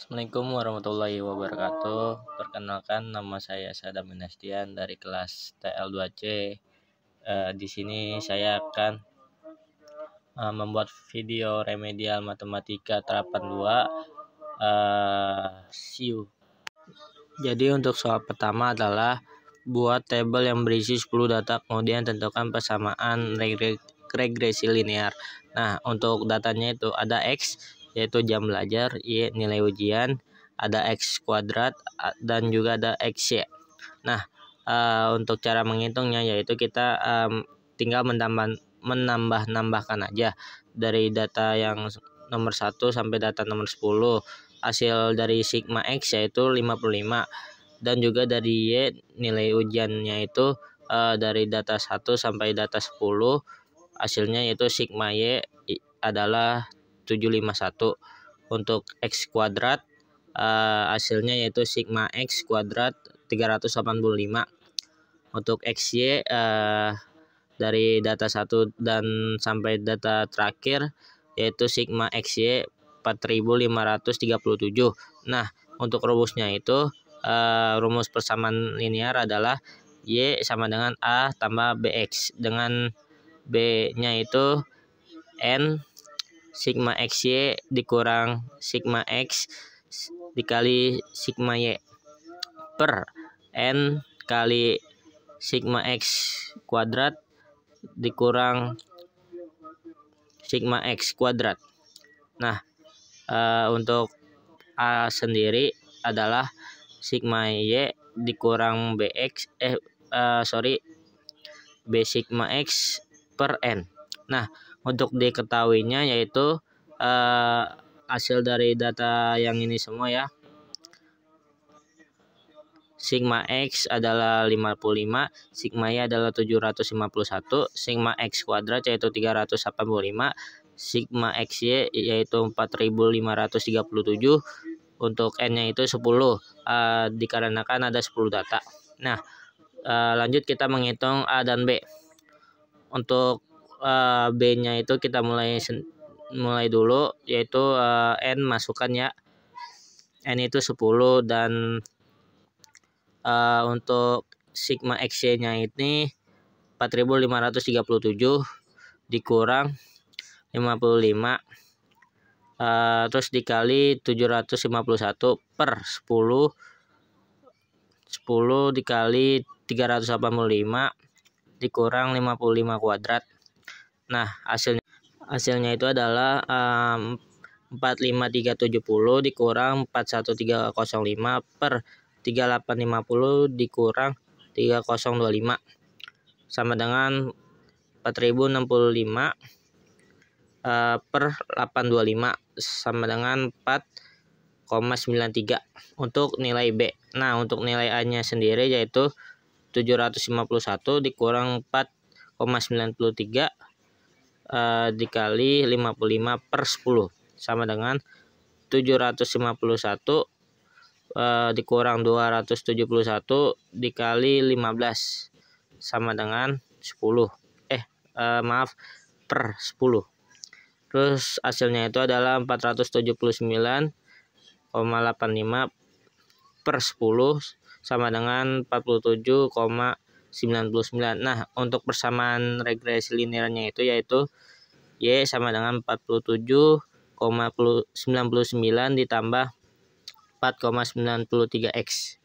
Assalamualaikum warahmatullahi wabarakatuh. Perkenalkan, nama saya Sadam Minastian dari kelas TL2C. Di sini saya akan membuat video remedial matematika terapan 2. See you. Jadi untuk soal pertama adalah buat tabel yang berisi 10 data, kemudian tentukan persamaan regresi linear. Nah, untuk datanya itu ada X, yaitu jam belajar, Y nilai ujian, ada X kuadrat, dan juga ada XY. Nah, untuk cara menghitungnya yaitu kita tinggal menambahkan aja dari data yang nomor 1 sampai data nomor 10. Hasil dari sigma X yaitu 55, dan juga dari Y nilai ujiannya itu dari data 1 sampai data 10, hasilnya yaitu sigma Y adalah 751. Untuk X kuadrat hasilnya yaitu sigma X kuadrat 385. Untuk XY dari data 1 dan sampai data terakhir yaitu sigma XY 4537. Nah, untuk rumusnya itu rumus persamaan linear adalah Y sama dengan A tambah BX, dengan B-nya itu N sigma XY dikurang sigma X dikali sigma Y per N kali sigma X kuadrat dikurang sigma X kuadrat. Nah, untuk A sendiri adalah sigma Y dikurang BX B sigma X per N. Nah, untuk diketahuinya yaitu hasil dari data yang ini semua ya. Sigma X adalah 55, sigma Y adalah 751, sigma X kuadrat yaitu 385, sigma XY yaitu 4537, untuk N-nya itu 10, dikarenakan ada 10 data. Nah, lanjut kita menghitung A dan B. Untuk B-nya itu kita mulai dulu, yaitu N masukkan ya. N itu 10, dan untuk sigma XY-nya ini 4537 dikurang 55, terus dikali 751 per 10 dikali 385 dikurang 55 kuadrat. Nah, hasilnya itu adalah 45370 dikurang 41305 per 3850 dikurang 3025 sama dengan 4065 per 825 sama dengan 4,93 untuk nilai B. Nah, untuk nilai A-nya sendiri yaitu 751 dikurang 4,93 dikali 55 per 10 sama dengan 751 dikurang 271 dikali 15 sama dengan 10 per 10. Terus hasilnya itu adalah 479,85 per 10 sama dengan 47,99. Nah, untuk persamaan regresi linearnya itu yaitu Y sama dengan 47,99 ditambah 4,93X.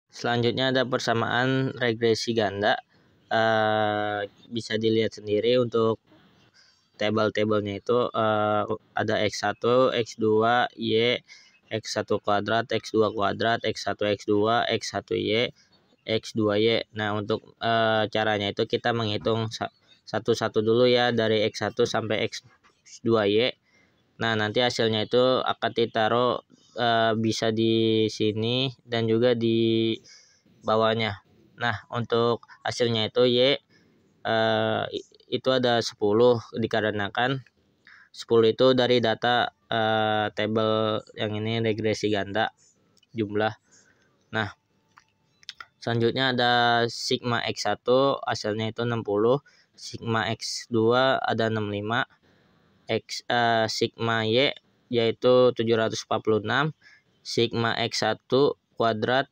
Selanjutnya ada persamaan regresi ganda. Bisa dilihat sendiri untuk tabel-tabelnya itu ada X1, X2, Y, X1 kuadrat, X2 kuadrat, X1, X2, X1Y, X2Y. Nah, untuk caranya itu kita menghitung satu-satu dulu ya, dari X1 sampai X2Y. Nah, nanti hasilnya itu akan ditaruh bisa di sini dan juga di bawahnya. Nah, untuk hasilnya itu Y itu ada 10 dikarenakan 10 itu dari data tabel yang ini regresi ganda jumlah. Nah, selanjutnya ada sigma X1 hasilnya itu 60, sigma X2 ada 65, sigma Y yaitu 746, sigma X1 kuadrat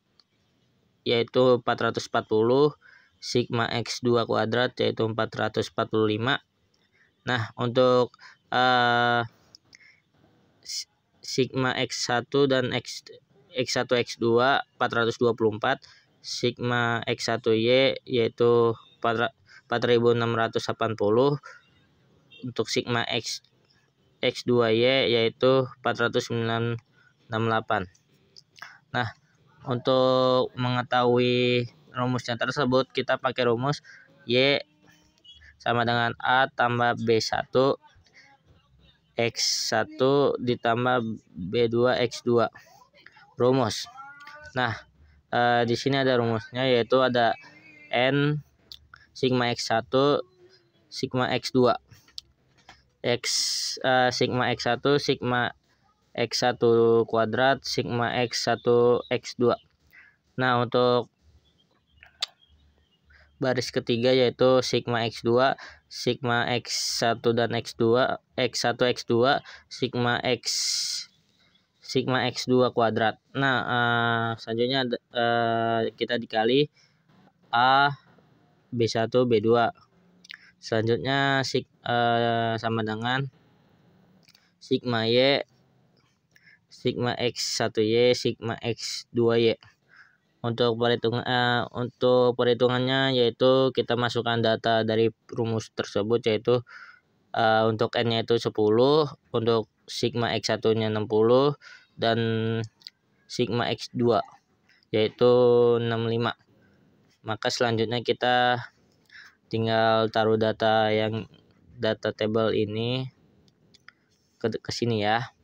yaitu 440, sigma X2 kuadrat yaitu 445. Nah, untuk sigma X1 dan X1 X2 424, sigma X1Y yaitu 4680, untuk sigma X2Y yaitu 4968. Nah, untuk mengetahui rumusnya tersebut kita pakai rumus Y sama dengan A tambah B1 X1 ditambah B2 X2. Rumus. Nah, di sini ada rumusnya, yaitu ada N sigma X1 sigma X2 sigma X1 sigma X1 kuadrat sigma X1 X2. Nah, untuk baris ketiga yaitu sigma X2 sigma X1 dan X2 X1 X2 sigma X2 kuadrat. Nah, selanjutnya kita dikali A B1 B2. Selanjutnya sama dengan sigma Y sigma X1Y sigma X2Y. Untuk perhitungannya yaitu kita masukkan data dari rumus tersebut, yaitu untuk N-nya itu 10, untuk sigma X1-nya 60, dan sigma X2 yaitu 65. Maka selanjutnya kita tinggal taruh data table ini ke sini ya.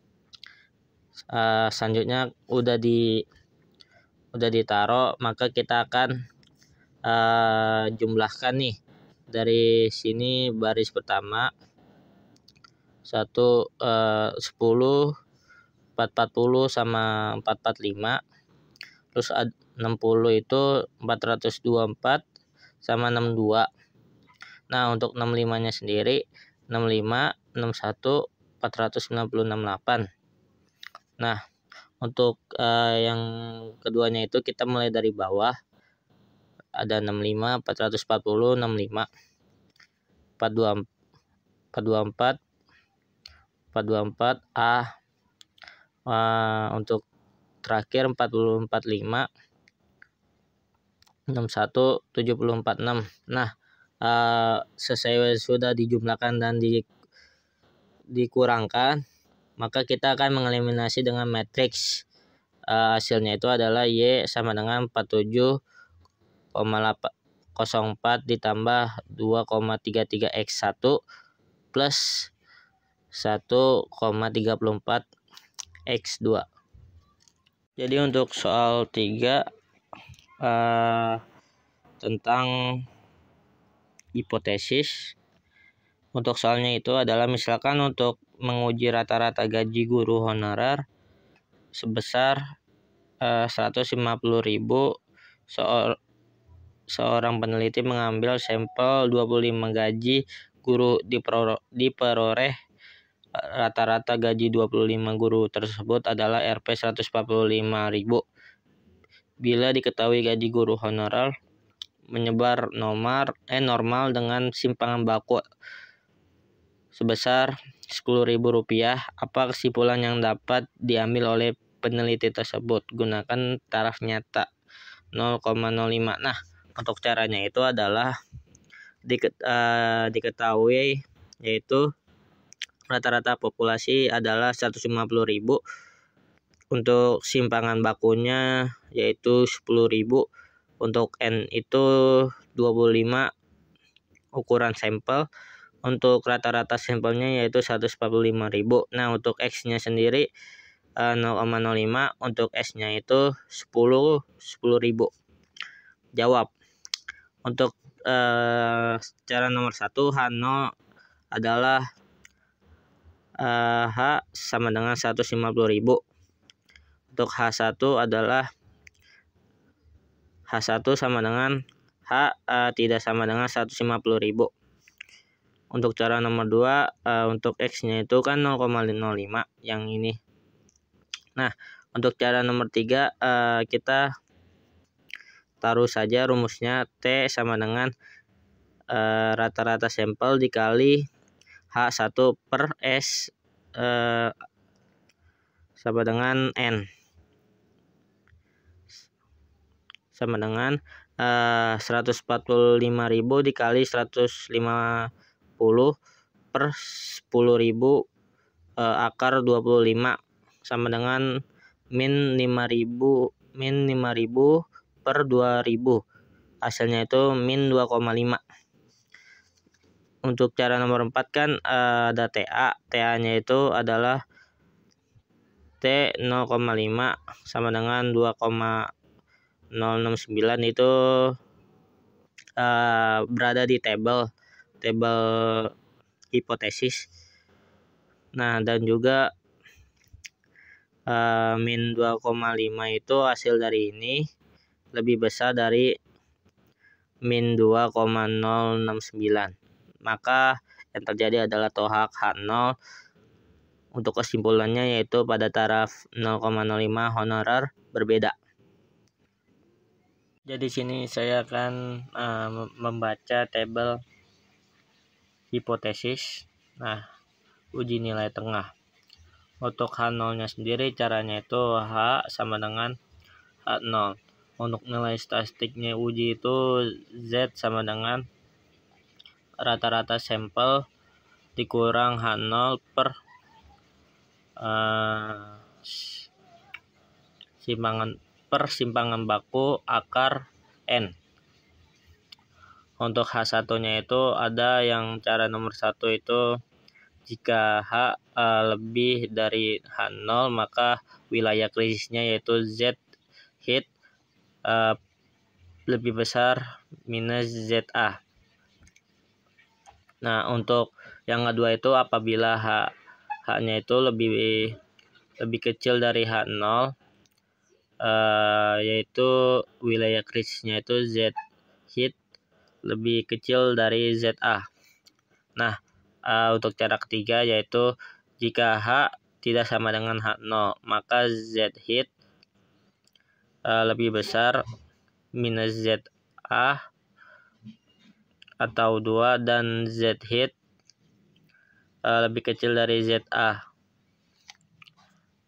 Selanjutnya udah ditaruh, maka kita akan jumlahkan nih dari sini. Baris pertama 10, 440 sama 445, terus 60 itu 424 sama 62. Nah, untuk 65 nya sendiri 65 61 496 8. Nah, untuk yang keduanya itu kita mulai dari bawah, ada 65 440 65 424 A. Untuk terakhir 40 45 61 70 46. Nah, sesuai sudah dijumlahkan dan dikurangkan, maka kita akan mengeliminasi dengan matriks. Hasilnya itu adalah Y sama dengan 47,04 ditambah 2,33 X1 plus 1,34 X2. Jadi untuk soal 3 tentang hipotesis, untuk soalnya itu adalah misalkan untuk menguji rata-rata gaji guru honorer sebesar 150.000, seorang peneliti mengambil sampel 25 gaji guru diperoleh rata-rata gaji 25 guru tersebut adalah Rp 145.000. Bila diketahui gaji guru honorer menyebar normal dengan simpangan baku sebesar Rp10.000, apa kesimpulan yang dapat diambil oleh peneliti tersebut? Gunakan taraf nyata 0,05. Nah, untuk caranya itu adalah diketahui yaitu rata-rata populasi adalah 150.000. Untuk simpangan bakunya yaitu 10.000. Untuk N itu 25 ukuran sampel. Untuk rata-rata sampelnya yaitu 145.000. Nah, untuk X-nya sendiri 0,05, untuk S-nya itu 10.000. Jawab. Untuk cara nomor 1, H0 adalah H sama dengan 150.000. Untuk H1 adalah H1 sama dengan H tidak sama dengan 150.000. Untuk cara nomor 2, untuk X-nya itu kan 0,05 yang ini. Nah, untuk cara nomor 3, kita taruh saja rumusnya T sama dengan rata-rata sampel dikali H1 per S sama dengan N, sama dengan 145.000 dikali 150 per 10.000 akar 25 sama dengan min 5.000 per 2.000. Hasilnya itu min 2,5. Untuk cara nomor 4 kan ada TA-nya itu adalah T 0,5 sama dengan 2,069 itu berada di tabel hipotesis. Nah, dan juga min 2,5 itu hasil dari ini lebih besar dari min 2,069. Maka yang terjadi adalah tohak H0. Untuk kesimpulannya yaitu pada taraf 0,05 honorer berbeda. Jadi sini saya akan membaca tabel hipotesis. Nah, uji nilai tengah. Untuk H0-nya sendiri caranya itu H sama dengan H0. Untuk nilai statistiknya uji itu Z sama dengan rata-rata sampel dikurang H0 per simpangan baku akar N. Untuk H1-nya itu ada yang cara nomor 1 itu jika H lebih dari H0 maka wilayah krisisnya yaitu Z hit lebih besar minus ZA. Nah, untuk yang kedua itu apabila H-nya itu lebih kecil dari H0, yaitu wilayah krisisnya itu Z hit lebih kecil dari ZA. Nah, untuk cara ketiga yaitu jika H tidak sama dengan H0 maka Z hit lebih besar minus ZA atau 2 dan Z hit lebih kecil dari ZA.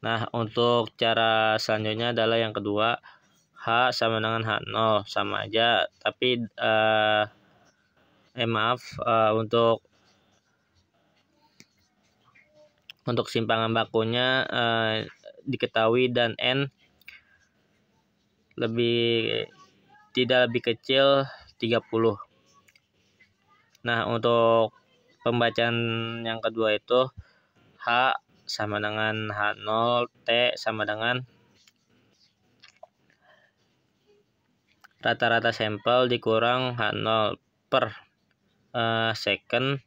Nah, untuk cara selanjutnya adalah yang kedua, H sama dengan H0 sama aja, tapi untuk simpangan bakunya diketahui dan N tidak lebih kecil 30. Nah, untuk pembacaan yang kedua itu H sama dengan H0, T sama dengan rata-rata sampel dikurang H0 per second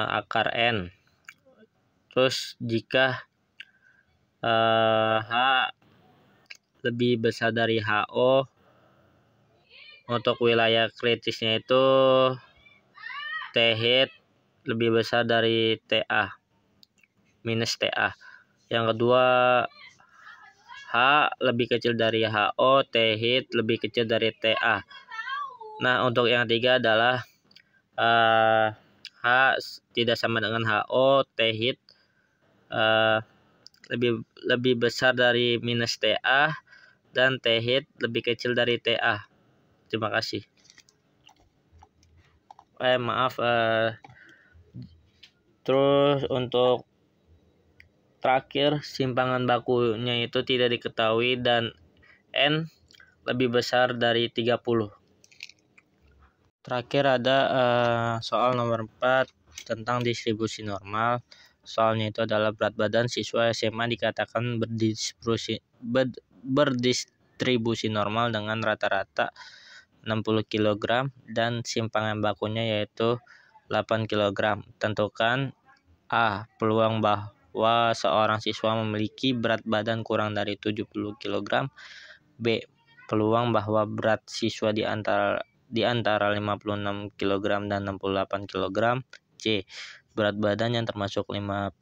akar N. Terus jika H lebih besar dari HO, untuk wilayah kritisnya itu T hit lebih besar dari TA minus TA. Yang kedua H lebih kecil dari HO, T hit lebih kecil dari TA. Nah, untuk yang ketiga adalah H tidak sama dengan HO, T hit lebih besar dari minus TA dan T hit lebih kecil dari TA. Terima kasih. Terus untuk terakhir simpangan bakunya itu tidak diketahui dan N lebih besar dari 30. Terakhir ada soal nomor 4 tentang distribusi normal. Soalnya itu adalah berat badan siswa SMA dikatakan berdistribusi normal dengan rata-rata 60 kg dan simpangan bakunya yaitu 8 kg. Tentukan A. Peluang bahwa seorang siswa memiliki berat badan kurang dari 70 kg. B. Peluang bahwa berat siswa di antara di antara 56 kg dan 68 kg. C. Berat badan yang termasuk 5%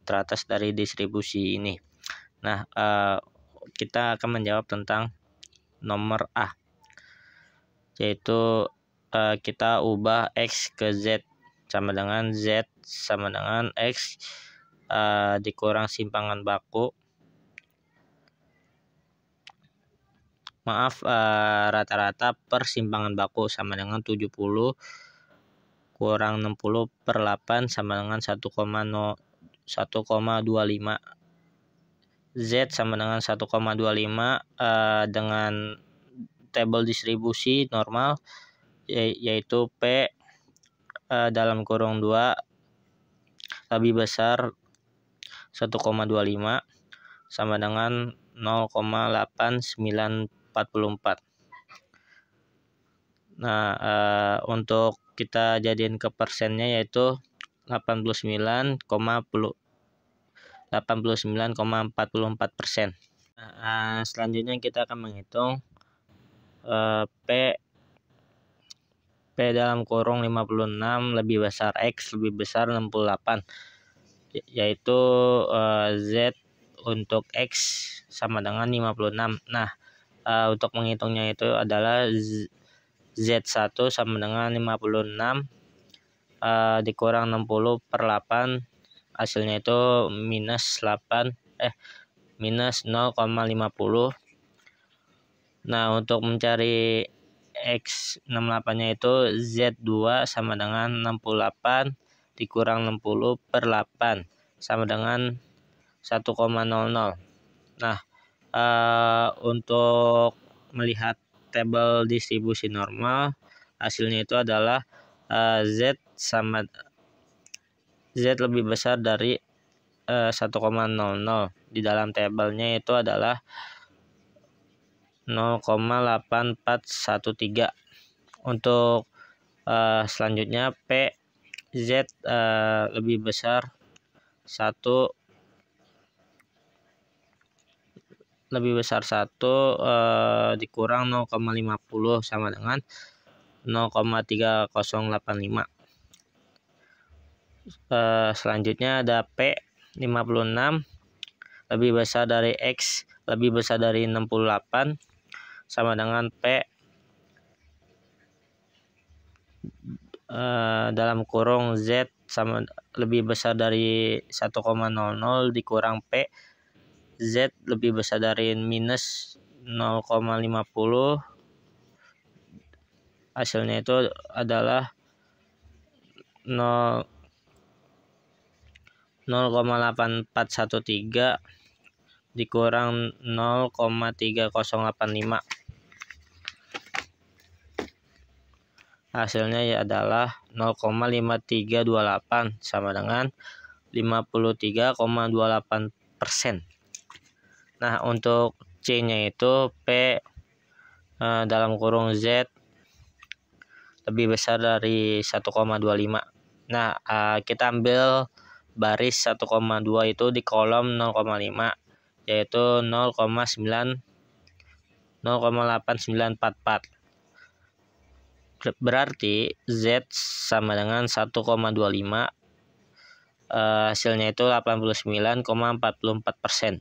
teratas dari distribusi ini. Nah, kita akan menjawab tentang nomor A, yaitu kita ubah X ke Z sama dengan Z sama dengan X dikurang simpangan baku. Rata-rata per simpangan baku sama dengan 70 kurang 60 per 8 sama dengan 1,25. Z sama dengan 1,25 dengan tabel distribusi normal, yaitu P dalam kurung 2 lebih besar 1,25 sama dengan 0,8944. Nah, untuk kita jadiin ke persennya yaitu 89,44%. Selanjutnya kita akan menghitung P dalam kurung 56 lebih besar X lebih besar 68, yaitu Z untuk X sama dengan 56. Nah, untuk menghitungnya itu adalah Z1 sama dengan 56 dikurang 60 per 8, hasilnya itu minus 0,50. Nah, untuk mencari X68-nya itu Z2 sama dengan 68 dikurang 60 per 8 sama dengan 1,00. Nah, untuk melihat tabel distribusi normal, hasilnya itu adalah Z lebih besar dari 1,00. Di dalam tabelnya itu adalah 0,8413. Untuk selanjutnya P Z lebih besar 1 dikurang 0,50 sama dengan 0,3085. Selanjutnya ada P 56 lebih besar dari X lebih besar dari 68 sama dengan P dalam kurung Z sama lebih besar dari 1,00 dikurang P Z lebih besar dari minus 0,50, hasilnya itu adalah 0,8413 dikurang 0,3085, hasilnya adalah 0,5328 sama dengan 53,28%. Nah, untuk C-nya itu P dalam kurung Z lebih besar dari 1,25. Nah, kita ambil baris 1,2 itu di kolom 0,5, yaitu 0,8944. Berarti Z sama dengan 1,25, hasilnya itu 89,44%.